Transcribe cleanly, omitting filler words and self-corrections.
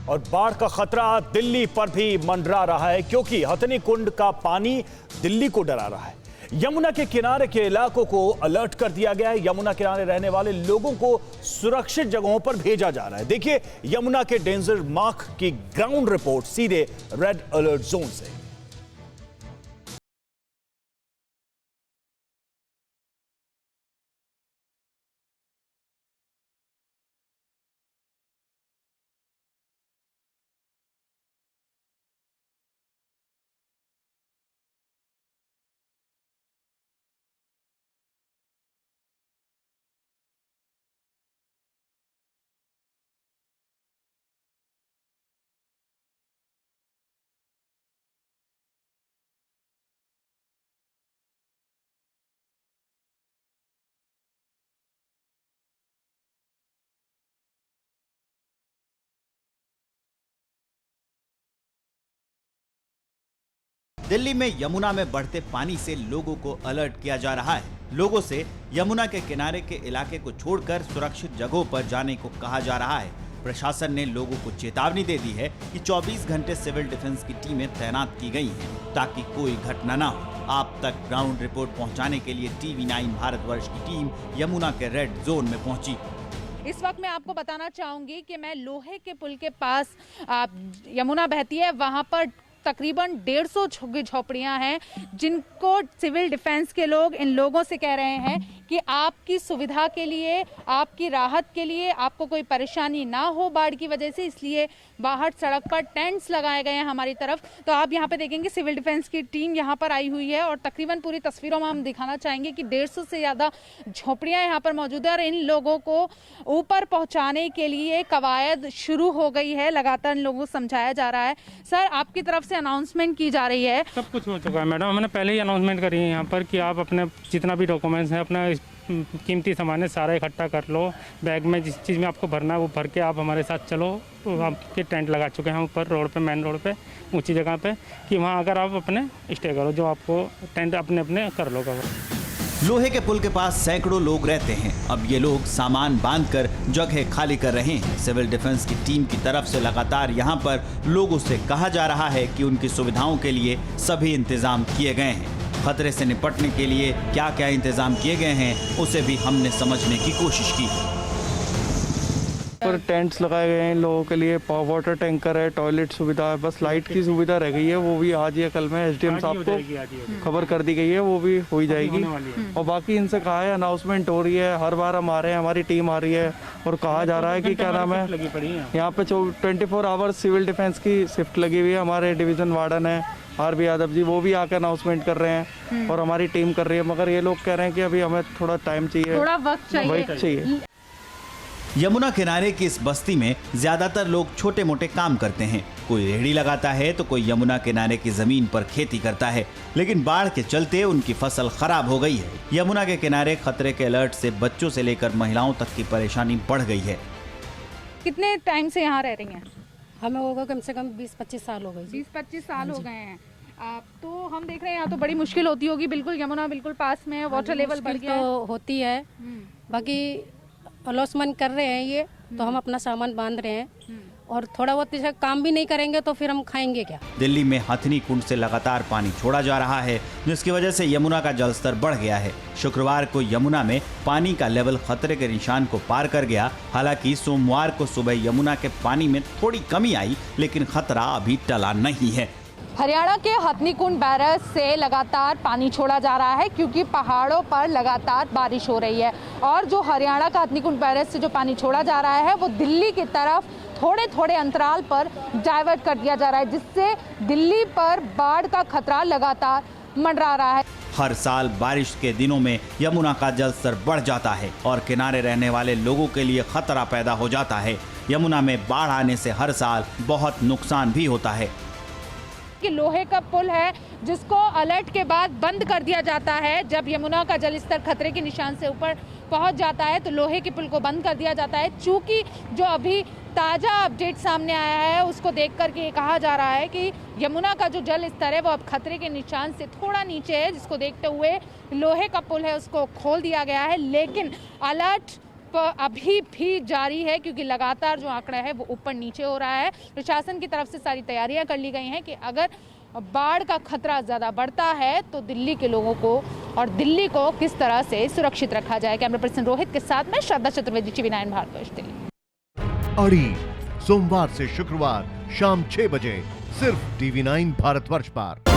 और बाढ़ का खतरा दिल्ली पर भी मंडरा रहा है, क्योंकि हथनी कुंड का पानी दिल्ली को डरा रहा है। यमुना के किनारे के इलाकों को अलर्ट कर दिया गया है। यमुना किनारे रहने वाले लोगों को सुरक्षित जगहों पर भेजा जा रहा है। देखिए यमुना के डेंजर मार्क की ग्राउंड रिपोर्ट सीधे रेड अलर्ट जोन से। दिल्ली में यमुना में बढ़ते पानी से लोगों को अलर्ट किया जा रहा है। लोगों से यमुना के किनारे के इलाके को छोड़कर सुरक्षित जगहों पर जाने को कहा जा रहा है। प्रशासन ने लोगों को चेतावनी दे दी है कि 24 घंटे सिविल डिफेंस की टीमें तैनात की गई हैं ताकि कोई घटना न हो। आप तक ग्राउंड रिपोर्ट पहुंचाने के लिए TV9 भारतवर्ष की टीम यमुना के रेड जोन में पहुंची। इस वक्त मैं आपको बताना चाहूंगी कि मैं लोहे के पुल के पास यमुना बहती है, वहां पर तकरीबन 150 झोपड़ियां हैं, जिनको सिविल डिफेंस के लोग इन लोगों से कह रहे हैं कि आपकी सुविधा के लिए, आपकी राहत के लिए, आपको कोई परेशानी ना हो बाढ़ की वजह से, इसलिए बाहर सड़क पर टेंट्स लगाए गए हैं हमारी तरफ। तो आप यहाँ पे देखेंगे सिविल डिफेंस की टीम यहाँ पर आई हुई है और तकरीबन पूरी तस्वीरों में हम दिखाना चाहेंगे कि 150 से ज़्यादा झोपड़ियाँ यहाँ पर मौजूद है और इन लोगों को ऊपर पहुँचाने के लिए कवायद शुरू हो गई है। लगातार इन लोगों को समझाया जा रहा है। सर, आपकी तरफ से अनाउंसमेंट की जा रही है? सब कुछ हो चुका है मैडम, हमने पहले ही अनाउंसमेंट करी है यहाँ पर कि आप अपने जितना भी डॉक्यूमेंट्स हैं, अपना कीमती सामान है, सारा इकट्ठा कर लो। बैग में जिस चीज़ में आपको भरना है वो भर के आप हमारे साथ चलो। आपके टेंट लगा चुके हैं ऊपर रोड पे, मेन रोड पे, ऊंची जगह पे, कि वहाँ अगर आप अपने स्टे करो, जो आपको टेंट अपने अपने कर लो कवर। लोहे के पुल के पास सैकड़ों लोग रहते हैं। अब ये लोग सामान बांधकर जगह खाली कर रहे हैं। सिविल डिफेंस की टीम की तरफ से लगातार यहाँ पर लोगों से कहा जा रहा है कि उनकी सुविधाओं के लिए सभी इंतजाम किए गए हैं। खतरे से निपटने के लिए क्या क्या इंतजाम किए गए हैं उसे भी हमने समझने की कोशिश की। पर टेंट्स लगाए गए हैं लोगों के लिए, वाटर टैंकर है, टॉयलेट सुविधा है, बस लाइट की सुविधा रह गई है, वो भी आज या कल में SDM साहब को खबर कर दी गई है, वो भी हो ही जाएगी। और बाकी इनसे कहा है, अनाउंसमेंट हो रही है, हर बार हम आ रहे हैं, हमारी टीम आ रही है और कहा जा रहा है कि क्या नाम है, यहाँ पे 24 आवर्स सिविल डिफेंस की शिफ्ट लगी हुई है। हमारे डिवीजन वार्डन है RB यादव जी, वो भी आकर अनाउंसमेंट कर रहे हैं और हमारी टीम कर रही है। मगर ये लोग कह रहे हैं कि अभी हमें थोड़ा टाइम चाहिए, थोड़ा वक्त चाहिए। यमुना किनारे की इस बस्ती में ज्यादातर लोग छोटे मोटे काम करते हैं। कोई रेहड़ी लगाता है तो कोई यमुना किनारे की जमीन पर खेती करता है, लेकिन बाढ़ के चलते उनकी फसल खराब हो गई है। यमुना के किनारे खतरे के अलर्ट से बच्चों से लेकर महिलाओं तक की परेशानी बढ़ गई है। कितने टाइम से यहाँ रह रही हैं? हमें होगा कम से कम 20-25 साल हो गए। 20-25 साल हो गए हैं। तो हम देख रहे हैं यहाँ तो बड़ी मुश्किल होती होगी। बिल्कुल यमुना बिल्कुल पास में है, वाटर लेवल बढ़ गया तो होती है। बाकी अलॉसमेंट कर रहे हैं ये, तो हम अपना सामान बांध रहे हैं और थोड़ा बहुत काम भी नहीं करेंगे तो फिर हम खाएंगे क्या। दिल्ली में हथनी कुंड से लगातार पानी छोड़ा जा रहा है, जिसकी वजह से यमुना का जलस्तर बढ़ गया है। शुक्रवार को यमुना में पानी का लेवल खतरे के निशान को पार कर गया। हालांकि सोमवार को सुबह यमुना के पानी में थोड़ी कमी आई, लेकिन खतरा अभी टला नहीं है। हरियाणा के हथनी कुंड बैरज से लगातार पानी छोड़ा जा रहा है, क्योंकि पहाड़ों पर लगातार बारिश हो रही है और जो हरियाणा का हथनी कुंड बैरज से जो पानी छोड़ा जा रहा है वो दिल्ली की तरफ थोड़े थोड़े अंतराल पर डाइवर्ट कर दिया जा रहा है, जिससे दिल्ली पर बाढ़ का खतरा लगातार मंडरा रहा है। हर साल बारिश के दिनों में यमुना का जलस्तर बढ़ जाता है और किनारे रहने वाले लोगों के लिए खतरा पैदा हो जाता है। यमुना में बाढ़ आने से हर साल बहुत नुकसान भी होता है। कि लोहे का पुल है जिसको अलर्ट के बाद बंद कर दिया जाता है। जब यमुना का जलस्तर खतरे के निशान से ऊपर पहुंच जाता है तो लोहे के पुल को बंद कर दिया जाता है। चूंकि जो अभी ताज़ा अपडेट सामने आया है उसको देख करके ये कहा जा रहा है कि यमुना का जो जल स्तर है वो अब खतरे के निशान से थोड़ा नीचे है, जिसको देखते हुए लोहे का पुल है उसको खोल दिया गया है। लेकिन अलर्ट अभी भी जारी है, क्योंकि लगातार जो आंकड़ा है वो ऊपर नीचे हो रहा है। प्रशासन की तरफ से सारी तैयारियां कर ली गई हैं कि अगर बाढ़ का खतरा ज़्यादा बढ़ता है तो दिल्ली के लोगों को और दिल्ली को किस तरह से सुरक्षित रखा जाए। कैमरा पर्सन रोहित के साथ मैं श्रद्धा चतुर्वेदी, TV9 भारतवर्ष, दिल्ली। अड़ी सोमवार से शुक्रवार शाम 6 बजे सिर्फ TV9 भारतवर्ष पर।